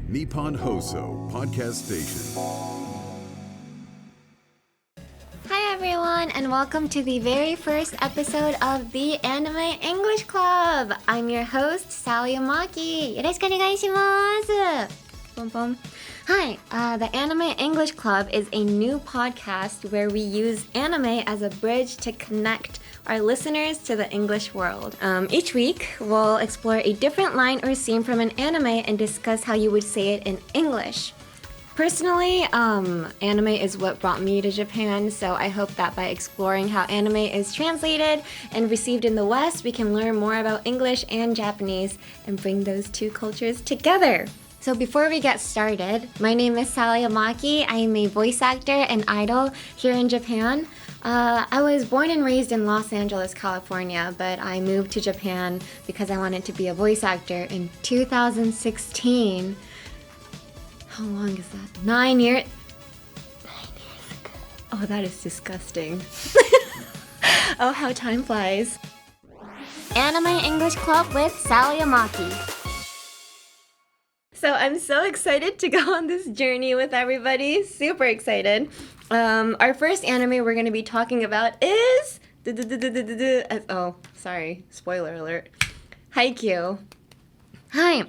Nippon Hoso Podcast Station. Hi everyone, and welcome to the very first episode of the Anime English Club. I'm your host, Sally Amaki. よろしくお願いします。Boom, boom. Hi, the Anime English Club is a new podcast where we use anime as a bridge to connect our listeners to the English world. Each week, we'll explore a different line or scene from an anime and discuss how you would say it in English. Personally, anime is what brought me to Japan, so I hope that by exploring how anime is translated and received in the West, we can learn more about English and Japanese and bring those two cultures together. So before we get started, my name is Sally Amaki. I am a voice actor and idol here in Japan. I was born and raised in Los Angeles, California, but I moved to Japan because I wanted to be a voice actor in 2016. How long is that? 9 years? 9 years ago. Oh, that is disgusting. Oh, how time flies. Anime English Club with Sally Amaki. So I'm so excited to go on this journey with everybody. Super excited. Our first anime we're going to be talking about is... Oh, sorry. Spoiler alert. Haikyuu. Hi.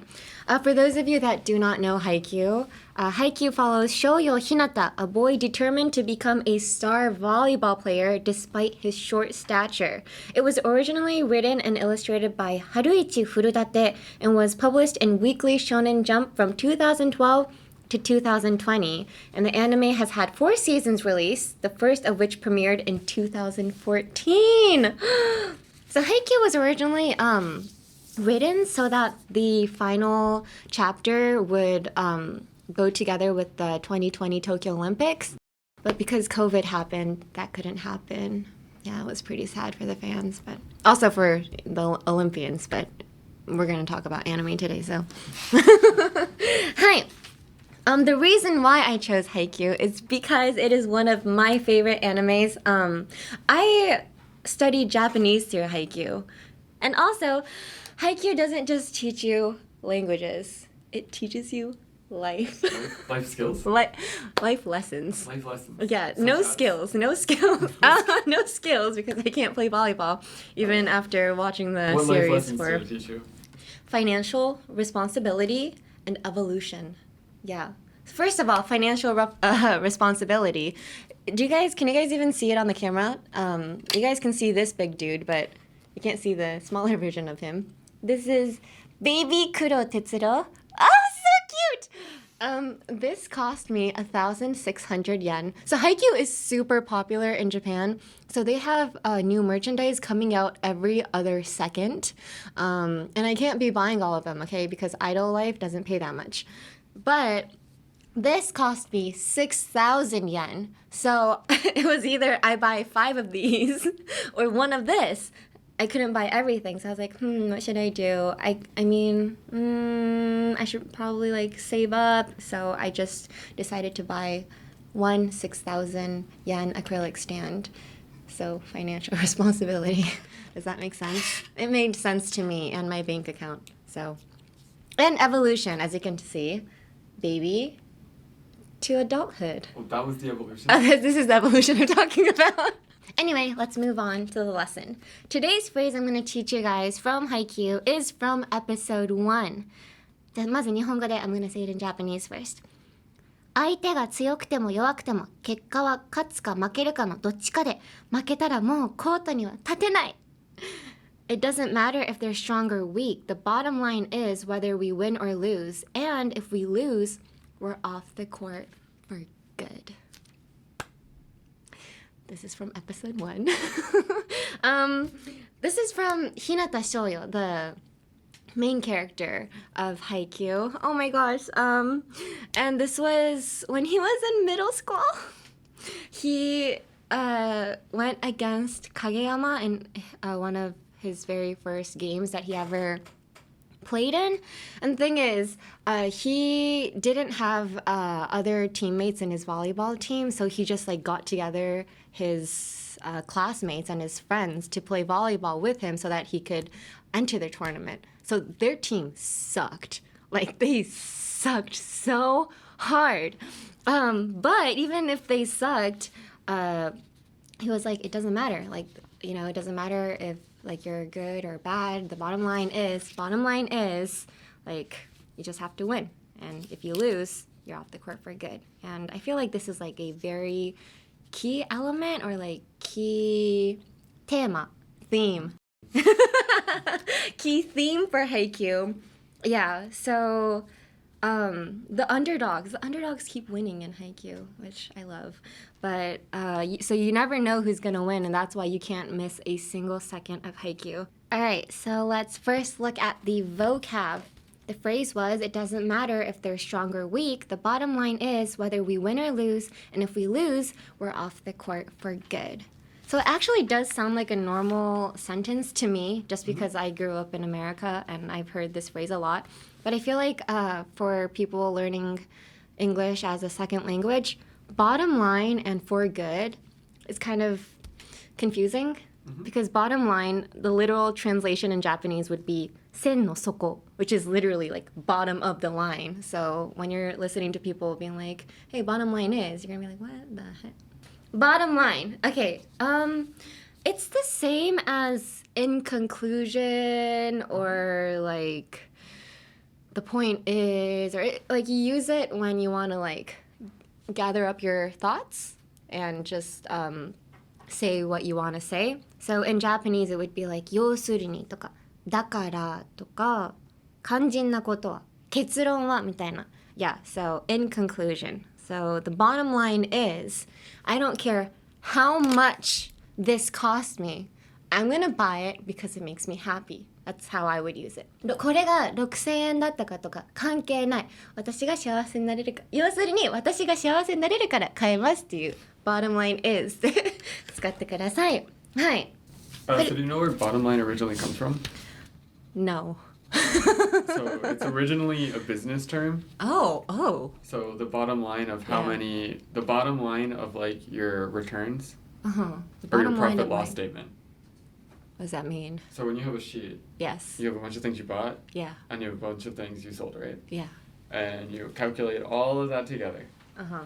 For those of you that do not know Haikyuu, Haikyuu follows Shoyo Hinata, a boy determined to become a star volleyball player despite his short stature. It was originally written and illustrated by Haruichi Furudate and was published in Weekly Shonen Jump from 2012 to 2020. And the anime has had 4 seasons released, the first of which premiered in 2014. So Haikyuu was originally... written so that the final chapter would go together with the 2020 Tokyo Olympics. But because COVID happened, that couldn't happen. Yeah, it was pretty sad for the fans, but also for the Olympians, but we're going to talk about anime today, so. Hi. The reason why I chose Haikyuu is because it is one of my favorite animes. I studied Japanese through Haikyuu. And also, Haikyuu doesn't just teach you languages. It teaches you life. Life skills? Life lessons. Life lessons. Yeah, no skills. No skills because I can't play volleyball, even after watching the what series. Life lessons for did it teach you? Financial responsibility and evolution. Yeah. First of all, financial responsibility. Can you guys even see it on the camera? You guys can see this big dude, but you can't see the smaller version of him. This is baby Kuro Tetsuro. Oh, so cute! This cost me 1,600 yen. So Haikyuu is super popular in Japan. So they have new merchandise coming out every other second. And I can't be buying all of them, okay? Because idol life doesn't pay that much. But this cost me 6,000 yen. So it was either I buy 5 of these or one of this. I couldn't buy everything, so I was like, what should I do? I should probably save up. So I just decided to buy one 6,000 yen acrylic stand. So financial responsibility. Does that make sense? It made sense to me and my bank account. So, and evolution, as you can see, baby to adulthood. Oh, that was the evolution? This is the evolution I'm talking about. Anyway, let's move on to the lesson. Today's phrase I'm going to teach you guys from Haikyuu is from episode 1. まず日本語で I'm going to say it in Japanese first. 相手が強くても弱くても結果は勝つか負けるかのどっちかで負けたらもうコートには立てない It doesn't matter if they're strong or weak. The bottom line is whether we win or lose. And if we lose, we're off the court for good. This is from episode 1. This is from Hinata Shoyo, the main character of Haikyuu. Oh my gosh. And this was when he was in middle school. He went against Kageyama in one of his very first games that he ever played in. And the thing is, he didn't have other teammates in his volleyball team, so he just got together his classmates and his friends to play volleyball with him so that he could enter the tournament. So their team sucked. They sucked so hard. But even if they sucked, he was like, it doesn't matter. Like, you know, it doesn't matter if like you're good or bad. The bottom line is, like, you just have to win. And if you lose, you're off the court for good. And I feel like this is like a very key element or like key theme. Key theme for Haikyuu. Yeah, so the underdogs keep winning in Haikyuu, which I love. But so you never know who's gonna win, and that's why you can't miss a single second of Haikyuu. All right, so let's first look at the vocab. The phrase was, it doesn't matter if they're strong or weak. The bottom line is whether we win or lose, and if we lose, we're off the court for good. So it actually does sound like a normal sentence to me, just because I grew up in America and I've heard this phrase a lot. But I feel like for people learning English as a second language, bottom line and for good is kind of confusing. Because bottom line, the literal translation in Japanese would be sen no soko, which is literally like bottom of the line. So when you're listening to people being like, hey, bottom line is, you're gonna be like, what the heck? Bottom line, okay, it's the same as in conclusion or like the point is, or like you use it when you want to like gather up your thoughts and just say what you want to say. So in Japanese, it would be like 要するにとかだからとか肝心なことは結論はみたいな. Yeah, so in conclusion. So the bottom line is, I don't care how much this cost me. I'm gonna buy it because it makes me happy. That's how I would use it. これが6000円だったかとか関係ない。私が幸せになれるか。要するに私が幸せになれるから買いますっていう bottom line is 使ってください。はい。So do you know where bottom line originally comes from? No. So it's originally a business term. Oh. So the bottom line of how many, the bottom line of like your returns or your profit loss statement. What does that mean? So when you have a sheet, Yes. you have a bunch of things you bought, Yeah. and you have a bunch of things you sold, right? Yeah. And you calculate all of that together. Uh-huh.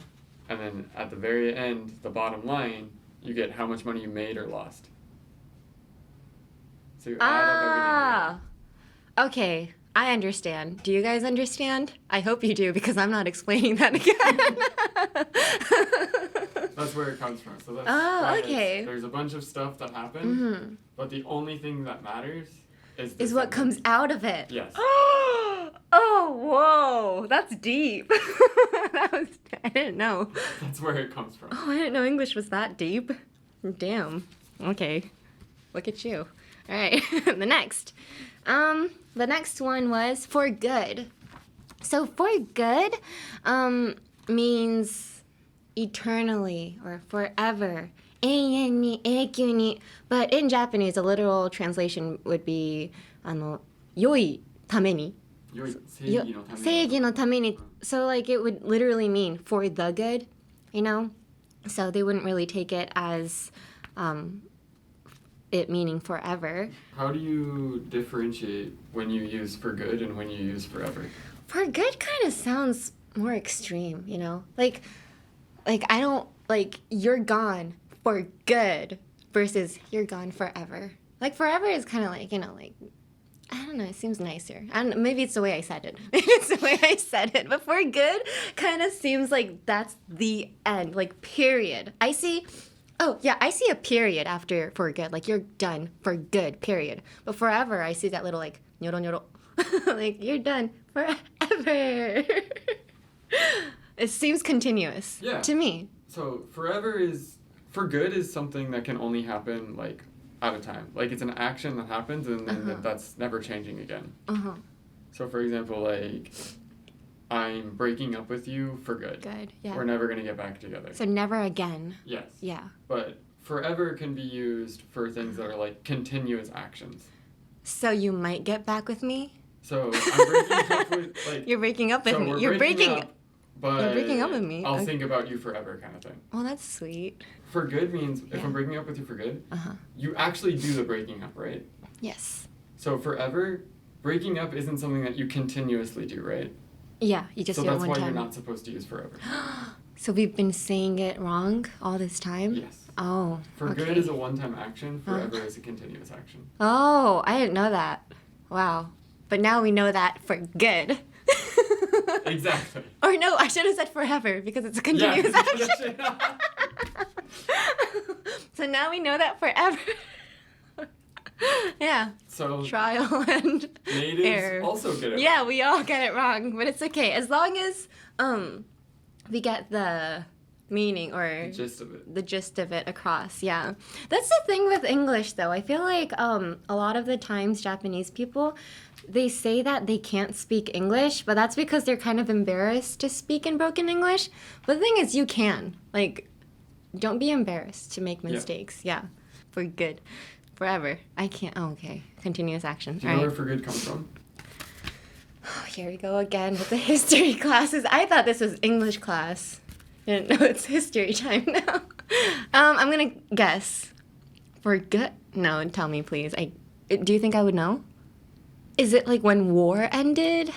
And then at the very end, the bottom line, you get how much money you made or lost. So you add up everything. Okay, I understand. Do you guys understand? I hope you do because I'm not explaining that again. That's where it comes from. So that's Oh, why okay. There's a bunch of stuff that happened, but the only thing that matters is Is what comes out of it. Yes. Oh, whoa, that's deep. I didn't know. That's where it comes from. Oh, I didn't know English was that deep. Damn. Okay. Look at you. All right. The next one was for good. So for good means eternally or forever. 永遠に永久に. But in Japanese, a literal translation would be 良いために. 正義のために. So like it would literally mean for the good, you know? So they wouldn't really take it as it meaning forever. How do you differentiate when you use for good and when you use forever? For good kind of sounds more extreme, you know? Like I don't, like, you're gone for good versus you're gone forever. Like forever is kind of like, you know, like, I don't know, it seems nicer. Maybe it's the way I said it. It's the way I said it. But for good kind of seems like that's the end, like period. I see a period after for good. Like you're done for good, period. But forever, I see that little like, nyoro nyoro. Like you're done forever. It seems continuous to me. So for good is something that can only happen like at a time. Like it's an action that happens and then that's never changing again. So for example, like I'm breaking up with you for good. Good, yeah. We're never going to get back together. So never again. Yes. Yeah. But forever can be used for things that are like continuous actions. So you might get back with me? So I'm breaking up with like You're breaking up with me. You're breaking up with me. I'll think about you forever kind of thing. Well, that's sweet. For good means if I'm breaking up with you for good, you actually do the breaking up, right? Yes. So forever, breaking up isn't something that you continuously do, right? Yeah, you just So do it that's one why time. you're not supposed to use forever. So we've been saying it wrong all this time? Yes. Oh, For okay. good is a one-time action, forever is a continuous action. Oh, I didn't know that. Wow. But now we know that for good. Exactly. Or no, I should have said forever because it's a continuous action. So now we know that forever. Yeah. So Trial and natives error. also get it. Yeah, we all get it wrong, but it's okay as long as we get the meaning or The gist of it. across. Yeah, that's the thing with English though. I feel like a lot of the times Japanese people, they say that they can't speak English, but that's because they're kind of embarrassed to speak in broken English. But the thing is, you can, like, don't be embarrassed to make mistakes. Yeah, for good. Forever. I can't. Oh, okay. Continuous action. Do you know where for good comes from? Oh, here we go again with the history classes. I thought this was English class. Didn't know it's history time now. I'm gonna guess. For good? No, tell me please. Do you think I would know? Is it like when war ended?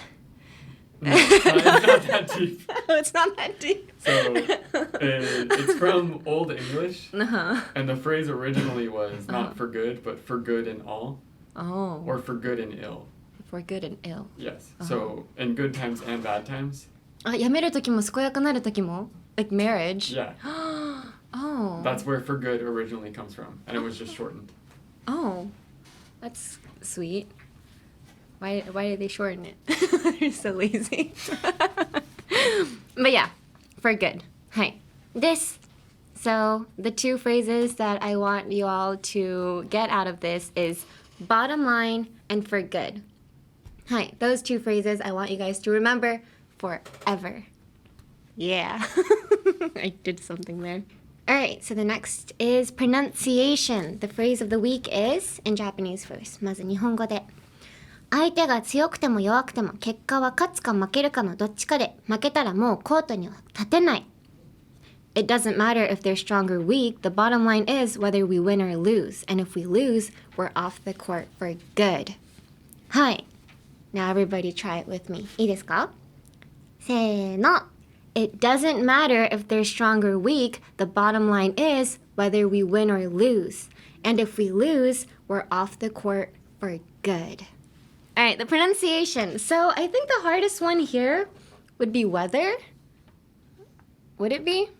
No, it's not that deep. Oh, it's not that deep. So it's from Old English, Uh-huh. and the phrase originally was not for good, but for good in all, Oh. or for good and ill. For good and ill. Yes. So in good times and bad times. あ、辞める時も健やかなる時も like marriage. Yeah. Oh. That's where for good originally comes from, and it was just shortened. Oh. That's sweet. Why did they shorten it? They're so lazy. But yeah, for good. Hi. This. So the two phrases that I want you all to get out of this is bottom line and for good. Hi. Those two phrases I want you guys to remember forever. Yeah. I did something there. Alright, so the next is pronunciation. The phrase of the week is, in Japanese first. まず日本語で。相手が強くても弱くても結果は勝つか負けるかのどっちかで負けたらもうコートには立てない。It doesn't matter if they're strong or weak. The bottom line is whether we win or lose. And if we lose, we're off the court for good. はい。Now everybody try it with me. いいですか？せーの。It doesn't matter if they're strong or weak. The bottom line is whether we win or lose. And if we lose, we're off the court for good. All right, the pronunciation. So I think the hardest one here would be weather. Would it be?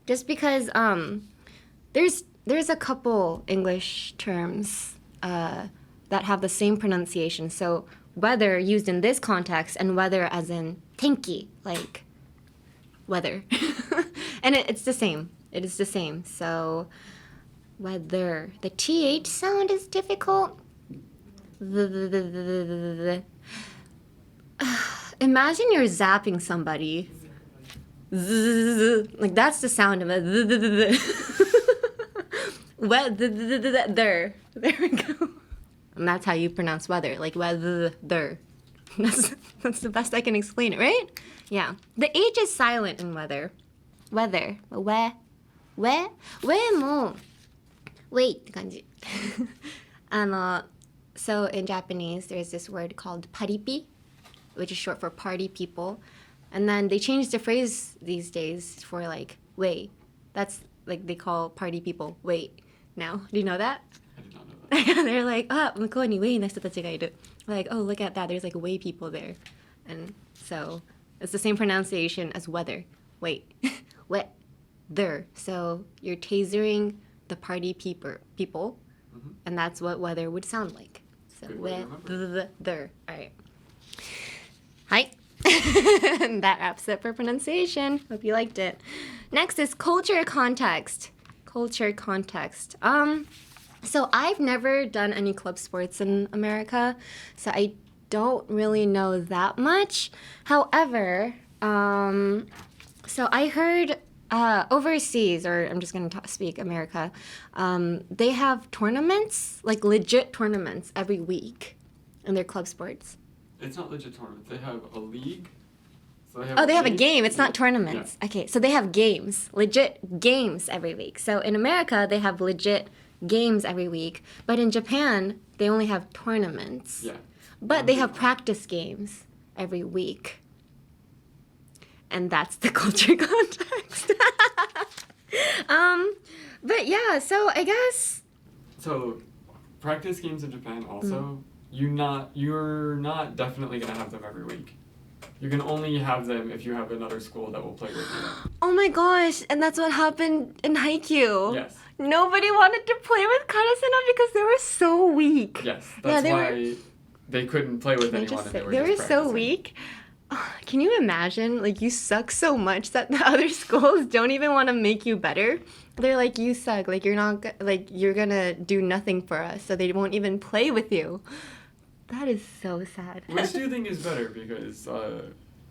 Just because there's a couple English terms that have the same pronunciation. So weather used in this context and weather as in tenki, like weather. And it's the same. It is the same. So weather. The TH sound is difficult. Imagine you're zapping somebody. Like that's the sound of it. There we go. And that's how you pronounce weather, like weather. That's the best I can explain it, right? Yeah. The H is silent in weather. Weather. Weも wait って感じ。So in Japanese, there's this word called paripi, which is short for party people. And then they changed the phrase these days for like, wait. That's like they call party people wait now. Do you know that? I did not know that. They're like, あ、向こうにウェイな人たちがいる. Like, oh, look at that. There's like way people there. And so it's the same pronunciation as weather. Wait. Wet. There. So you're tasering the party people. Mhm. And that's what weather would sound like. So Good way to remember. there. All right. Hi. That wraps it for pronunciation. Hope you liked it. Next is culture context. Culture context. So I've never done any club sports in America, so I don't really know that much. However, so I heard overseas, or I'm just going to speak America, they have tournaments, like legit tournaments every week in their club sports. It's not legit tournaments. They have a league. So They have a game. It's not tournaments. Yeah. Okay, so they have games, legit games every week. So in America, they have legit games every week. But in Japan, they only have tournaments. Yeah. But they have practice games every week. And that's the culture context. But yeah, so I guess. So, practice games in Japan also, you're not definitely going to have them every week. You can only have them if you have another school that will play with you. Oh my gosh, and that's what happened in Haikyuu. Yes. Nobody wanted to play with Karasuno because they were so weak. Yes, that's why they couldn't play with anyone and they were so weak. Can you imagine? Like, you suck so much that the other schools don't even want to make you better. They're like, you suck. Like, you're not, like, you're gonna do nothing for us. So they won't even play with you. That is so sad. Which do you think is better? Because,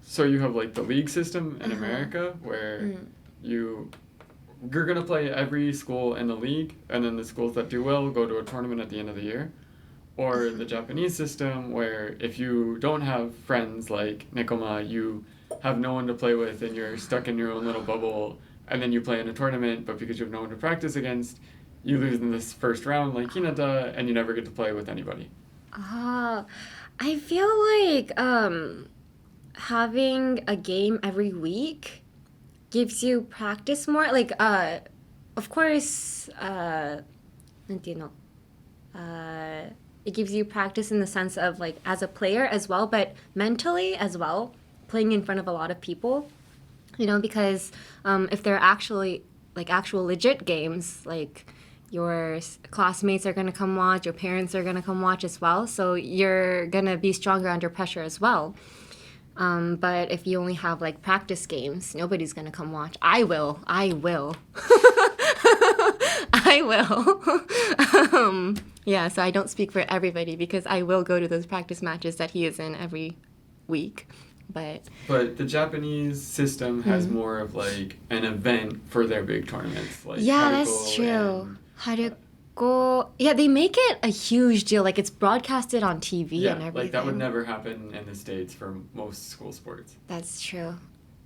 so you have, like, the league system in America where you're gonna play every school in the league, and then the schools that do well go to a tournament at the end of the year. Or the Japanese system, where if you don't have friends like Nekoma, you have no one to play with and you're stuck in your own little bubble, and then you play in a tournament, but because you have no one to practice against, you lose in this first round like Hinata, and you never get to play with anybody. I feel like having a game every week gives you practice more. Like, of course, it gives you practice in the sense of, like, as a player as well, but mentally as well, playing in front of a lot of people, you know, because if they're actually, like, actual legit games, like, your classmates are going to come watch, your parents are going to come watch as well, so you're going to be stronger under pressure as well. But if you only have, like, practice games, nobody's going to come watch. I will. I will. Yeah, so I don't speak for everybody because I will go to those practice matches that he is in every week. But the Japanese system has more of, like, an event for their big tournaments. Like yeah, that's true. Haruko, yeah, they make it a huge deal. Like, it's broadcasted on TV and everything. Like, that would never happen in the States for most school sports. That's true.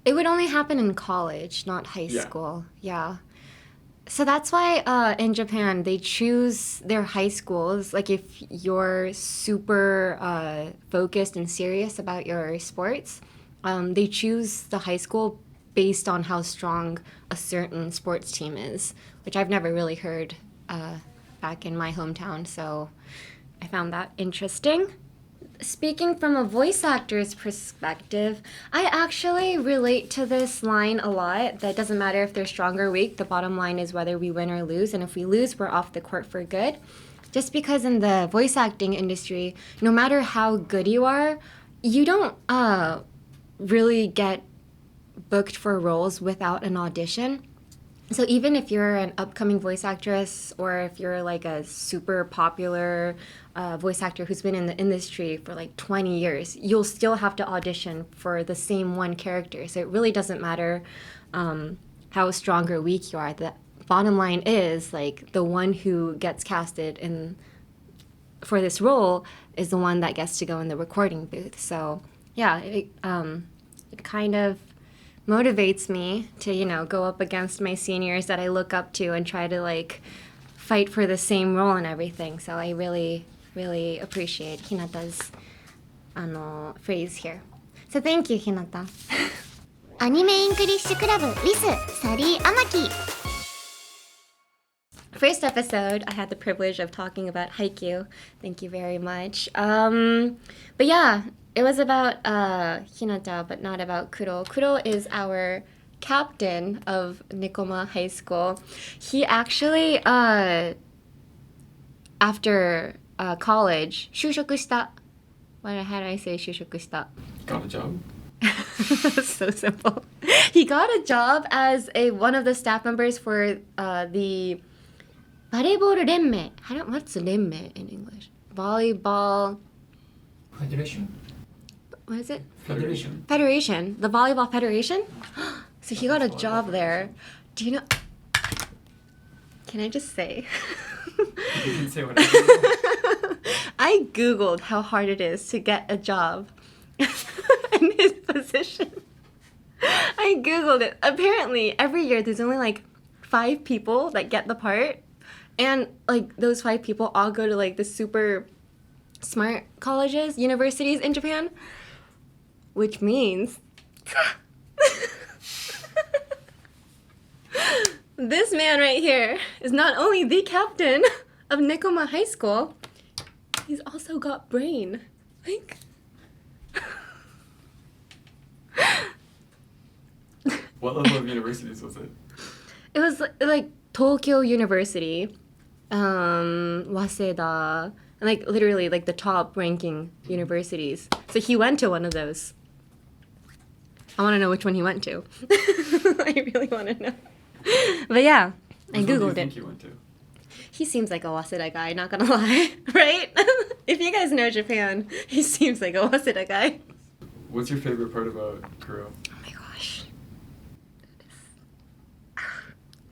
It would only happen in college, not high school. Yeah. So that's why in Japan, they choose their high schools. Like, if you're super focused and serious about your sports, they choose the high school based on how strong a certain sports team is, which I've never really heard back in my hometown. So I found that interesting. Speaking from a voice actor's perspective, I actually relate to this line a lot. That doesn't matter if they're strong or weak. The bottom line is whether we win or lose. And if we lose, we're off the court for good. Just because in the voice acting industry, no matter how good you are, you don't really get booked for roles without an audition. So even if you're an upcoming voice actress or if you're like a super popular voice actor who's been in the industry for like 20 years, you'll still have to audition for the same one character. So it really doesn't matter how strong or weak you are. The bottom line is, like, the one who gets casted for this role is the one that gets to go in the recording booth. So yeah, it kind of motivates me to, you know, go up against my seniors that I look up to and try to, like, fight for the same role and everything. So I really, really appreciate Hinata's phrase here. So thank you, Hinata. アニメイングリッシュクラブ with サリー・アマキ。 First episode, I had the privilege of talking about Haikyuu. Thank you very much. But yeah, it was about Hinata, but not about Kuro. Kuro is our captain of Nekoma High School. He actually, after college, 就職した. How do I say 就職した? Got a job? So simple. He got a job as one of the staff members for the バレーボール連盟. What's 連盟 in English? Volleyball. Federation. What is it? Federation. Federation. The volleyball federation? So he got a job there. Do you know? Can I just say? You can say whatever you want. I Googled how hard it is to get a job in his position. I Googled it. Apparently, every year there's only like 5 people that get the part. And like those 5 people all go to like the super smart colleges, universities in Japan. Which means This man right here is not only the captain of Nekoma High School, he's also got brain. Like, What level of universities was it? it was like Tokyo University, Waseda, and like literally like the top ranking universities. So he went to one of those. I want to know which one he went to. I really want to know. But yeah, I Which one do you googled think it. you went to? He seems like a Waseda guy, not gonna lie, right? If you guys know Japan, he seems like a Waseda guy. What's your favorite part about Kuro? Oh my gosh.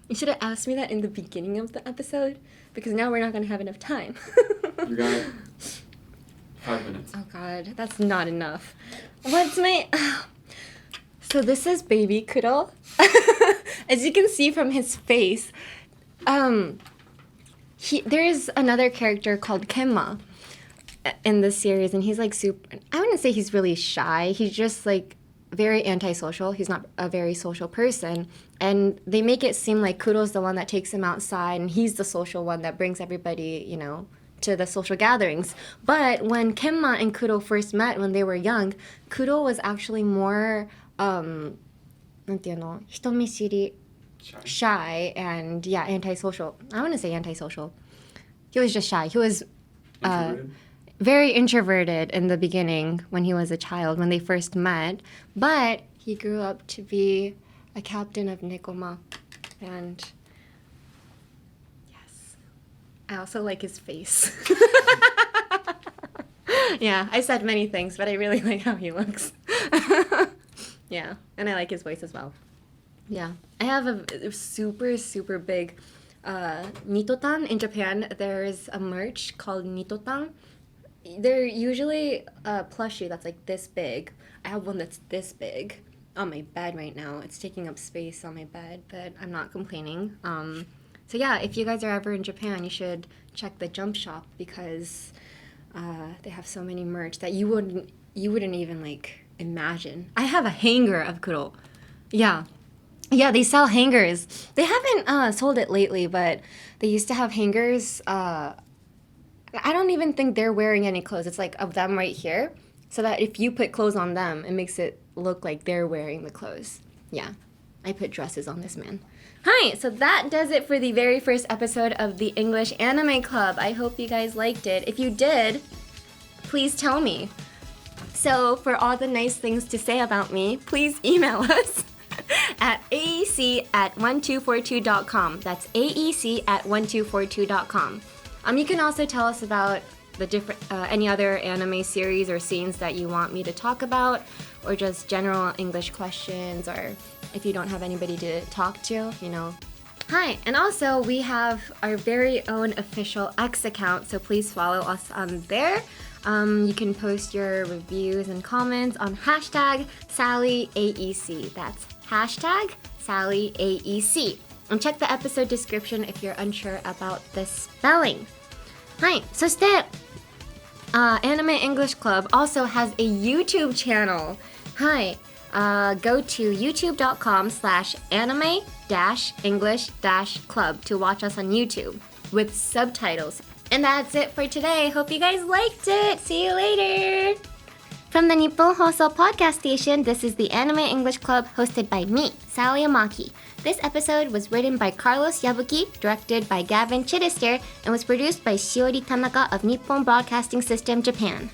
You should have asked me that in the beginning of the episode, because now we're not gonna have enough time. You got 5 minutes. Oh god, that's not enough. What's my... So this is baby Kuro. As you can see from his face, there is another character called Kenma in this series, and he's like super... I wouldn't say he's really shy. He's just like very antisocial. He's not a very social person. And they make it seem like Kuro's the one that takes him outside, and he's the social one that brings everybody, you know, to the social gatherings. But when Kenma and Kuro first met when they were young, Kuro was actually more, なんていうの? 人見知り, shy, and yeah, antisocial. I wouldn't say antisocial. He was just shy. He was Introverted? very introverted in the beginning when he was a child, when they first met. But he grew up to be a captain of Nekoma. And yes, I also like his face. Yeah, I said many things, but I really like how he looks. Yeah, and I like his voice as well. Yeah, I have a super, super big Nitotan in Japan. There's a merch called Nitotan. They're usually a plushie that's like this big. I have one that's this big on my bed right now. It's taking up space on my bed, but I'm not complaining. So yeah, if you guys are ever in Japan, you should check the Jump Shop, because they have so many merch that you wouldn't even like imagine. I have a hanger of Kuro. Yeah, they sell hangers. They haven't sold it lately, but they used to have hangers. I don't even think they're wearing any clothes. It's like of them right here, so that if you put clothes on them, it makes it look like they're wearing the clothes. Yeah, I put dresses on this man. Hi, so that does it for the very first episode of the English Anime Club. I hope you guys liked it. If you did, please tell me. So for all the nice things to say about me, please email us at aec@1242.com. That's aec@1242.com. You can also tell us about the different any other anime series or scenes that you want me to talk about, or just general English questions, or if you don't have anybody to talk to, you know. Hi, and also we have our very own official X account, so please follow us on there. You can post your reviews and comments on hashtag SallyAEC. That's hashtag SallyAEC. And check the episode description if you're unsure about the spelling. Hi, そして Anime English Club also has a YouTube channel. Hi, go to youtube.com/anime-english-club to watch us on YouTube with subtitles. And that's it for today. Hope you guys liked it. See you later. From the Nippon Hoso podcast station, this is the Anime English Club hosted by me, Sally Amaki. This episode was written by Carlos Yabuki, directed by Gavin Chittister, and was produced by Shiori Tanaka of Nippon Broadcasting System, Japan.